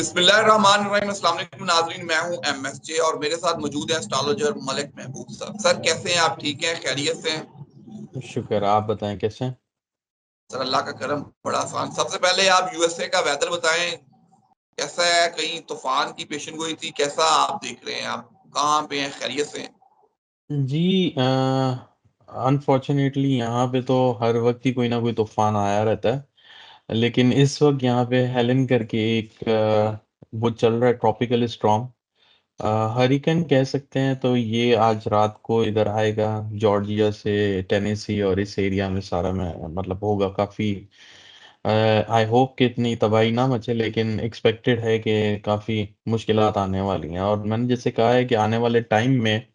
बिस्मिल्लाहिर्रहमानिर्रहीम। अस्सलाम वालेकुम नाज़रीन, मैं हूं एमएसजे और मेरे साथ मौजूद है एस्ट्रोलॉजर मलिक महबूब सर। सर कैसे हैं आप? ठीक हैं? खैरियत से हैं? शुक्र। आप बताएं कैसे हैं। सर अल्लाह का करम बड़ा आसान। सबसे पहले आप यूएसए का वेदर बताएं, कैसा है? कहीं तूफान की पेशन गोई थी? कैसा आप देख रहे हैं? आप कहाँ पे हैं? खैरियत से हैं? जी, अनफॉर्चुनेटली यहाँ पे तो हर वक्त ही कोई ना कोई तूफान आया रहता है। लेकिन इस वक्त यहाँ पे हेलन करके एक वो चल रहा है, ट्रॉपिकल स्टॉर्म, हरिकेन कह सकते हैं। तो ये आज रात को इधर आएगा, जॉर्जिया से टेनेसी और इस एरिया में सारा में मतलब होगा काफ़ी। आई होप कि इतनी तबाही ना मचे, लेकिन एक्सपेक्टेड है कि काफ़ी मुश्किलात आने वाली हैं। और मैंने जैसे कहा है कि आने वाले टाइम में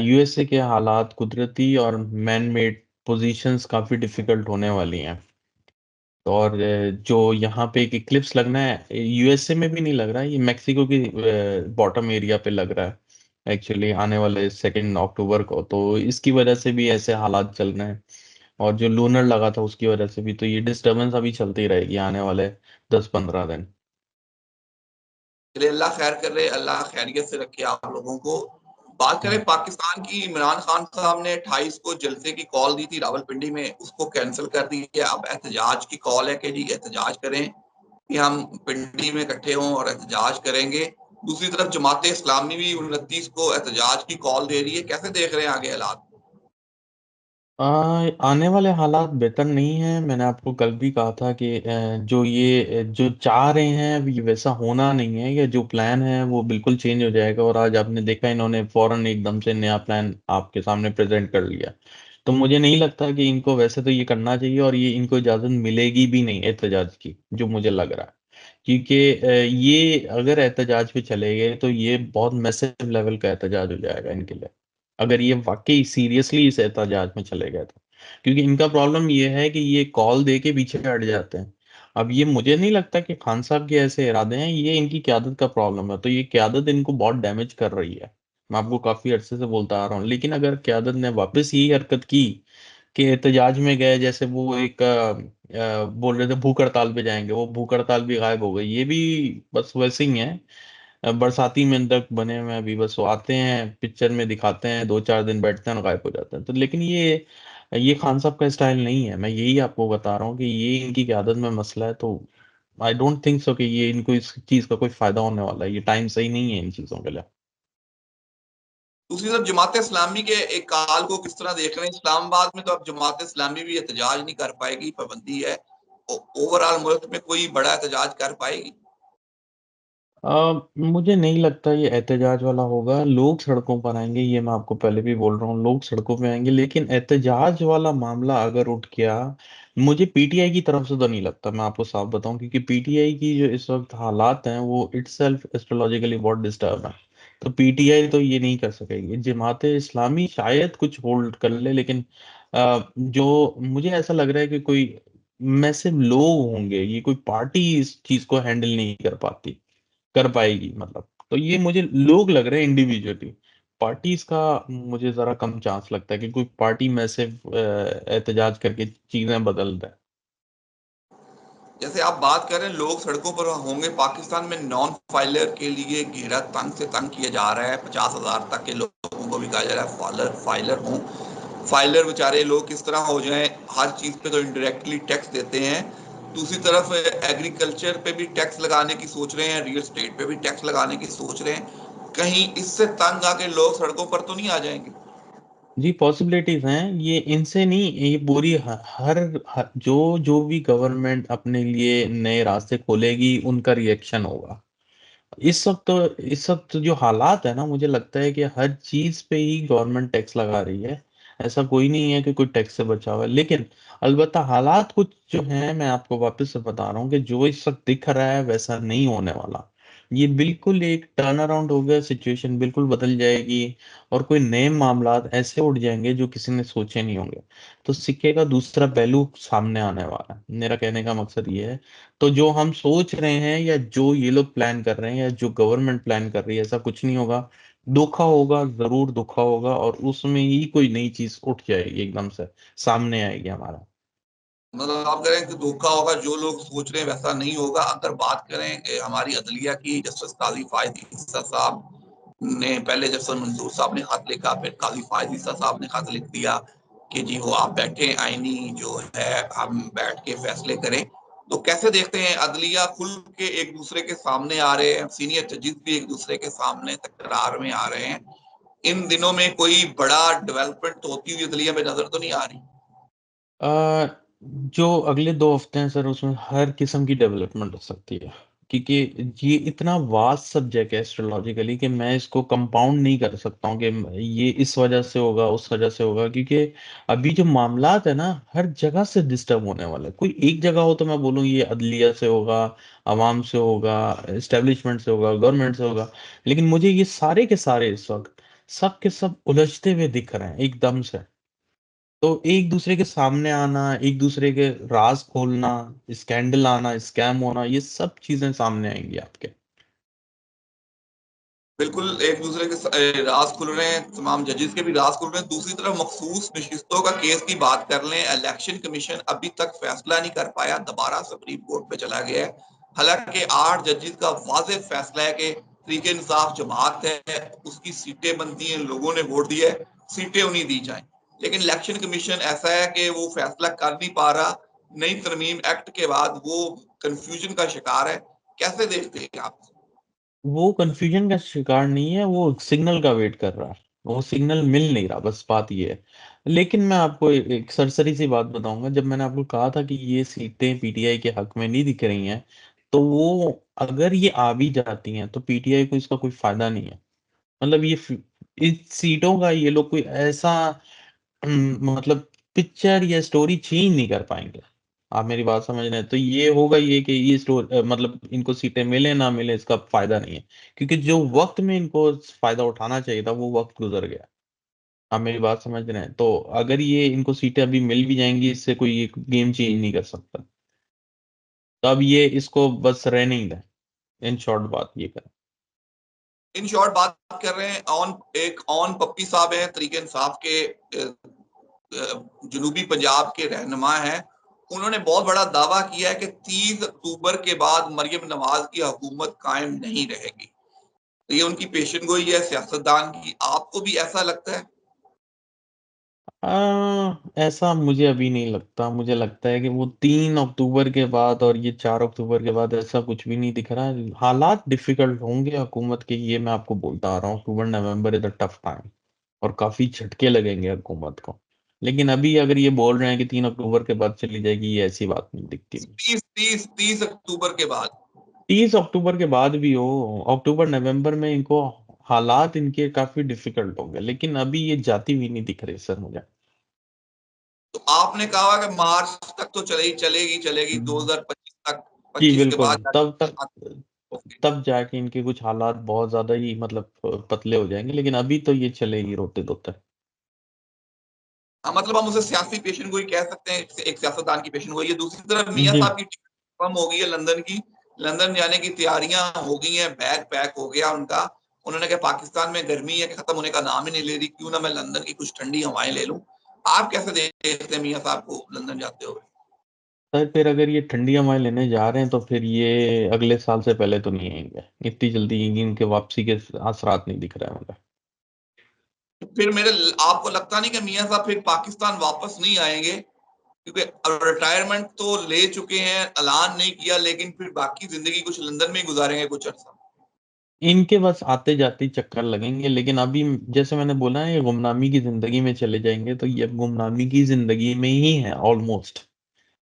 यूएसए के हालात कुदरती और मैन मेड पोजीशंस काफ़ी डिफिकल्ट होने वाली हैं। और जो यहाँ पे एक इक्लिप्स लगना है, यूएसए में भी नहीं लग रहा है, ये मैक्सिको की बॉटम एरिया पे लग रहा है एक्चुअली, आने वाले 2 अक्टूबर को। तो इसकी वजह से भी ऐसे हालात चल रहे हैं। और जो लूनर लगा था उसकी वजह से भी, तो ये डिस्टरबेंस अभी चलती रहेगी आने वाले 10-15 दिन। चलिए, अल्लाह खैर कर रहे, अल्लाह खैरियत से रखे आप लोगों को। बात करें पाकिस्तान की, इमरान खान साहब ने 28 को जलसे की कॉल दी थी रावलपिंडी में, उसको कैंसिल कर दी है। अब एहतजाज की कॉल है कि जी एहतजाज करें, कि हम पिंडी में इकट्ठे हों और एहतजाज करेंगे। दूसरी तरफ जमात इस्लामी भी 29 को एहतजाज की कॉल दे रही है। कैसे देख रहे हैं आगे हालात? आने वाले हालात बेहतर नहीं हैं। मैंने आपको कल भी कहा था कि जो ये जो चाह रहे हैं अभी वैसा होना नहीं है, या जो प्लान है वो बिल्कुल चेंज हो जाएगा। और आज आपने देखा, इन्होंने फौरन एकदम से नया प्लान आपके सामने प्रेजेंट कर लिया। तो मुझे नहीं लगता कि इनको वैसे तो ये करना चाहिए, और ये इनको इजाजत मिलेगी भी नहीं एहतजाज की, जो मुझे लग रहा है। क्योंकि ये अगर एहतजाज पे चले गए तो ये बहुत मैसिव लेवल का एहतजाज हो जाएगा इनके लिए, अगर ये वाकई सीरियसली इस एहतजाज में चले गए तो। क्योंकि इनका प्रॉब्लम ये है कि ये कॉल दे के पीछे हट जाते हैं। अब ये मुझे नहीं लगता कि खान साहब के ऐसे इरादे हैं, ये इनकी क्यादत का प्रॉब्लम है। तो ये क्यादत इनको बहुत डैमेज कर रही है। मैं आपको काफी अरसे से बोलता आ रहा हूँ, लेकिन अगर क्यादत ने वापस यही हरकत की कि एहतजाज में गए, जैसे वो एक बोल रहे थे भूख हड़ताल पे जाएंगे, वो भूख हड़ताल भी गायब हो गई। ये भी बस वैसे ही है, बरसाती मेंढक बने हुए हैं अभी। बस वो आते हैं, पिक्चर में दिखाते हैं, 2-4 दिन बैठते हैं और गायब हो जाते हैं। तो लेकिन ये खान साहब का स्टाइल नहीं है। मैं यही आपको बता रहा हूँ कि ये इनकी क्यादत में मसला है। तो आई डोंट थिंक सो कि ये इनको इस चीज का कोई फायदा होने वाला है। ये टाइम सही नहीं है इन चीजों के लिए। दूसरी तरफ जमात इस्लामी के एक काल को किस तरह देख रहे हैं? इस्लामाबाद में तो अब जमात इस्लामी भी एहतजाज नहीं कर पाएगी, पाबंदी है। ओवरऑल मुल्क में कोई बड़ा एहतजाज कर पाएगी? मुझे नहीं लगता ये एहतजाज वाला होगा। लोग सड़कों पर आएंगे, ये मैं आपको पहले भी बोल रहा हूँ, लोग सड़कों पे आएंगे। लेकिन एहतजाज वाला मामला अगर उठ गया, मुझे पीटीआई की तरफ से तो नहीं लगता। मैं आपको साफ बताऊं, क्योंकि पीटीआई की जो इस वक्त हालात हैं वो इटसेल्फ एस्ट्रोलॉजिकली बहुत डिस्टर्ब है। तो पीटीआई तो ये नहीं कर सकेगी। जमात इस्लामी शायद कुछ होल्ड कर ले, लेकिन जो मुझे ऐसा लग रहा है कि कोई मैसिव लोग होंगे, ये कोई पार्टी इस चीज को हैंडल नहीं कर पाती, कर पाएगी मतलब। तो ये मुझे लोग लग रहे हैं इंडिविजुअली। पार्टीज का मुझे जरा कम चांस लगता है कि कोई पार्टी में से एहतजाज करके चीजें बदल दे। जैसे आप बात कर रहे हैं लोग सड़कों पर होंगे, पाकिस्तान में नॉन फाइलर के लिए घेरा तंग से तंग किया जा रहा है। 50,000 तक के लोगों को भी कहा जा रहा है फाइलर फाइलर हों। फाइलर बेचारे लोग किस तरह हो जाएं? हर चीज पे तो इनडायरेक्टली टैक्स देते हैं। दूसरी तरफ एग्रीकल्चर पे भी टैक्स लगाने की सोच रहे हैं, रियल स्टेट पे भी टैक्स लगाने की सोच रहे हैं। कहीं इससे तंग आके लोग सड़कों पर तो नहीं आ जाएंगे? जी, पॉसिबिलिटीज हैं। ये इनसे नहीं, ये पूरी जो जो भी गवर्नमेंट अपने लिए नए रास्ते खोलेगी उनका रिएक्शन होगा। इस वक्त जो हालात है ना, मुझे लगता है कि हर चीज पे ही गवर्नमेंट टैक्स लगा रही है। ऐसा कोई नहीं है कि कोई टैक्स से बचा हुआ है। लेकिन अलबत्ता हालात कुछ जो हैं, मैं आपको वापस से बता रहा हूँ कि जो इस वक्त दिख रहा है वैसा नहीं होने वाला। ये बिल्कुल एक टर्न अराउंड हो गया, सिचुएशन बिल्कुल बदल जाएगी। और कोई नए मामलात ऐसे उठ जाएंगे जो किसी ने सोचे नहीं होंगे। तो सिक्के का दूसरा पहलू सामने आने वाला है, मेरा कहने का मकसद ये है। तो जो हम सोच रहे हैं, या जो ये लोग प्लान कर रहे हैं, या जो गवर्नमेंट प्लान कर रही है, ऐसा कुछ नहीं होगा। धोखा होगा, जरूर धोखा होगा, और उसमें ही कोई नई चीज उठ जाएगी, एकदम से सामने आएगी हमारा। मतलब आप कह रहे हैं कि धोखा होगा, जो लोग सोच रहे हैं वैसा नहीं होगा। अगर बात करें हमारी अदलिया की, जस्टिस काजी फायद ईसा साहब ने पहले जस्टिस मंसूर साहब ने खत लिखा, फिर काजी फायद ईसा साहब ने खत लिख दिया कि जी वो आप बैठे, आईनी जो है हम बैठ के फैसले करें। तो कैसे देखते हैं, अदलिया खुल के एक दूसरे के सामने आ रहे हैं, सीनियर जजेस भी एक दूसरे के सामने तकरार में आ रहे हैं। इन दिनों में कोई बड़ा डेवलपमेंट तो होती हुई अदलिया में नजर तो नहीं आ रही? अ, जो अगले 2 हफ्ते हैं सर, उसमें हर किस्म की डेवलपमेंट हो सकती है, क्योंकि ये इतना वास्ट सब्जेक्ट है एस्ट्रोलॉजिकली कि मैं इसको कंपाउंड नहीं कर सकता हूँ कि ये इस वजह से होगा, उस वजह से होगा, क्योंकि अभी जो मामलात है ना, हर जगह से डिस्टर्ब होने वाला है। कोई एक जगह हो तो मैं बोलूँ ये अदलिया से होगा, आवाम से होगा, एस्टेब्लिशमेंट से होगा, गवर्नमेंट से होगा, लेकिन मुझे ये सारे के सारे इस वक्त सब के सब उलझते हुए दिख रहे हैं एकदम से। तो एक दूसरे के सामने आना, एक दूसरे के राज खोलना, स्कैंडल आना, स्कैम होना, ये सब चीजें सामने आएंगी आपके। बिल्कुल, एक दूसरे के राज खुल रहे हैं, तमाम जजेस के भी राज खुल रहे हैं। दूसरी तरफ मखसूस नशिस्तों का केस की बात कर लें, इलेक्शन कमीशन अभी तक फैसला नहीं कर पाया, दोबारा सुप्रीम कोर्ट पे चला गया है। हालांकि 8 जजेस का वाज़ेह फैसला है कि तहरीक इंसाफ जमात है, उसकी सीटें बनती हैं, लोगों ने वोट दिया है, सीटें उन्हें दी जाएं। लेकिन इलेक्शन कमीशन ऐसा है कि वो फैसला कर नहीं पा रहा। नई तरमीम एक्ट के बाद वो कंफ्यूजन का शिकार है। कैसे देखते हैं आप? वो कंफ्यूजन का शिकार नहीं है, वो सिग्नल का वेट कर रहा है। वो सिग्नल मिल नहीं रहा, बस बात ये है। लेकिन मैं आपको एक सरसरी सी बात बताऊंगा, जब मैंने आपको कहा था कि ये सीटें पीटीआई के हक में नहीं दिख रही हैं, तो वो अगर ये आ भी जाती हैं तो पीटीआई को इसका कोई फायदा नहीं है। मतलब इस सीटों का ये लोग कोई ऐसा मतलब पिक्चर या स्टोरी चेंज नहीं कर पाएंगे। आप मेरी बात समझ रहे हैं? तो ये होगा ये कि ये स्टोरी मतलब इनको सीटें मिले ना मिले इसका फायदा नहीं है, क्योंकि जो वक्त में इनको फायदा उठाना चाहिए था वो वक्त गुजर गया। आप मेरी बात समझ रहे हैं? तो अगर ये इनको सीटें अभी मिल भी जाएंगी, इससे कोई ये गेम चेंज नहीं कर सकता। तो अब ये इसको बस रहने ही दें। इन शॉर्ट बात ये करें। इन शॉर्ट बात कर रहे हैं ऑन, एक ऑन पप्पी साहब हैं, तरीके इंसाफ के जनूबी पंजाब के रहनुमा हैं। उन्होंने बहुत बड़ा दावा किया है कि 30 अक्टूबर के बाद मरियम नवाज की हुकूमत कायम नहीं रहेगी। तो ये उनकी पेशन गोई है सियासतदान की। आपको भी ऐसा लगता है? ऐसा मुझे अभी नहीं लगता। मुझे लगता है कि वो 3 अक्टूबर के बाद और ये 4 अक्टूबर के बाद ऐसा कुछ भी नहीं दिख रहा है। हालात डिफिकल्ट होंगे हुकूमत के, ये मैं आपको बोलता आ रहा हूँ। October November is a tough time और काफी झटके लगेंगे हुकूमत को। लेकिन अभी अगर ये बोल रहे हैं कि 3 अक्टूबर के बाद चली जाएगी, ये ऐसी बात नहीं दिखती। 30 अक्टूबर के बाद? 30 अक्टूबर के बाद भी हो, अक्टूबर नवंबर में इनको हालात इनके काफी डिफिकल्ट होंगे, लेकिन अभी ये जाती हुई नहीं दिख रही सर मुझे। तो आपने कहा कि मार्च तक तो चलेगी चलेगी चलेगी, 2025 तक, जी 25 के बिल्कुल। बाद तब तक ओके। तब जाके इनके कुछ हालात बहुत ज्यादा ही मतलब पतले हो जाएंगे, लेकिन अभी तो ये चलेगी रोते धोते। हाँ, मतलब हम उसे सियासी पेशन गोई कह सकते हैं, एक सियासतदान की पेशन गोई है। दूसरी तरफ मियां जी। साहब की टिकट कम हो गई है लंदन की। लंदन जाने की तैयारियां हो गई हैं, बैग पैक हो गया उनका। उन्होंने कहा पाकिस्तान में गर्मी है कि खत्म होने का नाम ही नहीं ले रही, क्यों ना मैं लंदन की कुछ ठंडी हवाएं ले लूं। आप कैसे देखते हैं मियां साहब को लंदन जाते हुए? सर फिर अगर ये ठंडी हवाएं लेने जा रहे हैं तो फिर ये अगले साल से पहले तो नहीं आएंगे। इतनी जल्दी इनके वापसी के आसरात नहीं दिख रहे हैं मुझे। फिर मेरे, आपको लगता नहीं कि मियां साहब फिर पाकिस्तान वापस नहीं आएंगे? क्योंकि रिटायरमेंट तो ले चुके हैं, ऐलान नहीं किया, लेकिन फिर बाकी जिंदगी कुछ लंदन में ही गुजारेंगे कुछ अर्सा। इनके बस आते जाते ही चक्कर लगेंगे, लेकिन अभी जैसे मैंने बोला है, ये गुमनामी की जिंदगी में चले जाएंगे, तो ये अब गुमनामी की जिंदगी में ही है ऑलमोस्ट।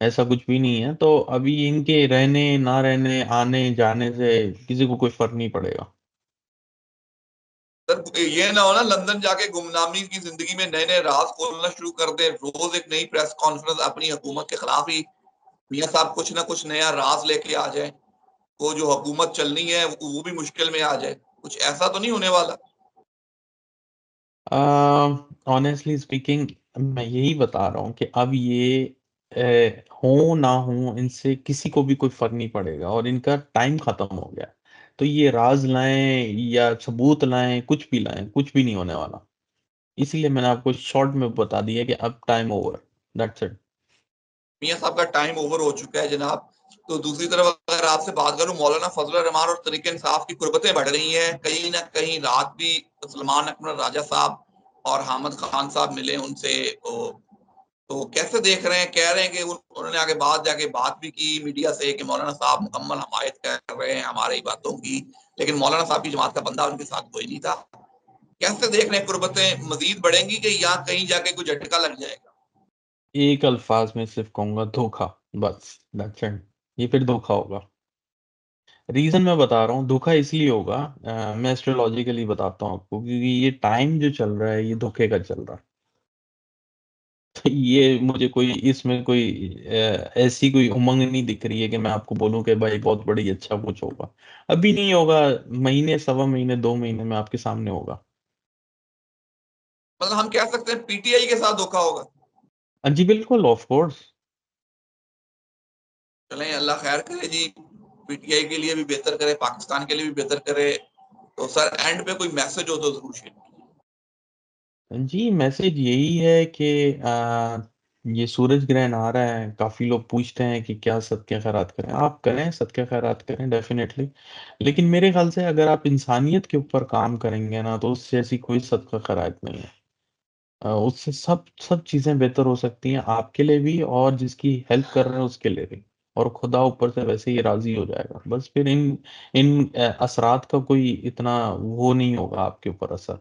ऐसा कुछ भी नहीं है, तो अभी इनके रहने ना रहने, आने जाने से किसी को कोई फर्क नहीं पड़ेगा। सर ये ना हो ना लंदन जाके गुमनामी की जिंदगी में नए नए राज खोलना शुरू कर दे, रोज एक नई प्रेस कॉन्फ्रेंस अपनी हुकूमत के खिलाफ ही मियां साहब कुछ ना कुछ नया राज लेके आ जाए, वो जो हुकूमत चलनी है वो भी मुश्किल में आ जाए। कुछ ऐसा तो नहीं होने वाला? ऑनेस्टली स्पीकिंग, मैं यही बता रहा हूँ कि अब ये हो ना हो, इनसे किसी को भी कोई फर्क नहीं पड़ेगा और इनका टाइम खत्म हो गया है। तो ये राज लाएं या सबूत लाएं, कुछ भी लाएं, कुछ भी नहीं होने वाला। इसलिए मैंने आपको शॉर्ट में बता दिया कि अब टाइम ओवर, दैट्स इट। मियां साहब का टाइम ओवर हो चुका है जनाब। तो दूसरी तरफ अगर आपसे बात करूं, मौलाना फजल रहमान और तरीके इंसाफ की कुर्बतें बढ़ रही हैं। कहीं ना कहीं रात भी सलमान अकबर राजा साहब और हामिद खान साहब मिले उनसे, तो कैसे देख रहे हैं? कह रहे हैं कि उन्होंने आगे बाद जाके बात भी की मीडिया से कि मौलाना साहब मुकम्मल हमायत कर रहे हैं हमारी बातों की, लेकिन मौलाना साहब की जमात का बंदा उनके साथ कोई नहीं था। कैसे देख रहे हैं? कुर्बतें मजीद बढ़ेंगी कि या कहीं जाके कोई झटका लग जाएगा? एक अल्फाज में सिर्फ कहूंगा, धोखा। बस दैट्स इट। ये फिर धोखा होगा। रीजन मैं बता रहा हूँ, धोखा इसलिए होगा, मैं एस्ट्रोलॉजिकली बताता हूँ आपको, क्योंकि ये टाइम जो चल रहा है ये धोखे का चल रहा है। तो ये मुझे कोई इसमें कोई ऐसी कोई उमंग नहीं दिख रही है कि मैं आपको बोलूं कि भाई बहुत बड़ी अच्छा कुछ होगा। अभी नहीं होगा। महीने, सवा महीने, 2 महीने में आपके सामने होगा। मतलब हम कह सकते हैं पीटीआई के साथ धोखा होगा? जी बिल्कुल, ऑफ कोर्स। चलें, अल्लाह खैर करे जी। पीटीआई के लिए भी बेहतर करे, पाकिस्तान के लिए भी बेहतर करे। तो सर एंड पे कोई मैसेज हो तो जरूर शेयर। जी मैसेज यही है कि ये सूरज ग्रहण आ रहा है, काफी लोग पूछते हैं कि क्या सदका खैरात करें। आप करें, सदका खैरात करें डेफिनेटली। लेकिन मेरे ख्याल से अगर आप इंसानियत के ऊपर काम करेंगे ना, तो उससे ऐसी कोई सदका खैरात नहीं है। उससे सब सब चीजें बेहतर हो सकती हैं, आपके लिए भी और जिसकी हेल्प कर रहे हैं उसके लिए भी। और खुदा ऊपर से वैसे ही राजी हो जाएगा। बस फिर इन इन असरात का कोई इतना वो नहीं होगा आपके ऊपर असर।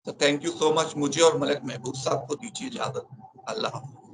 तो थैंक यू सो मच। मुझे और मलिक महबूब साहब को दीजिए इजाजत। अल्लाह हाफ़िज़।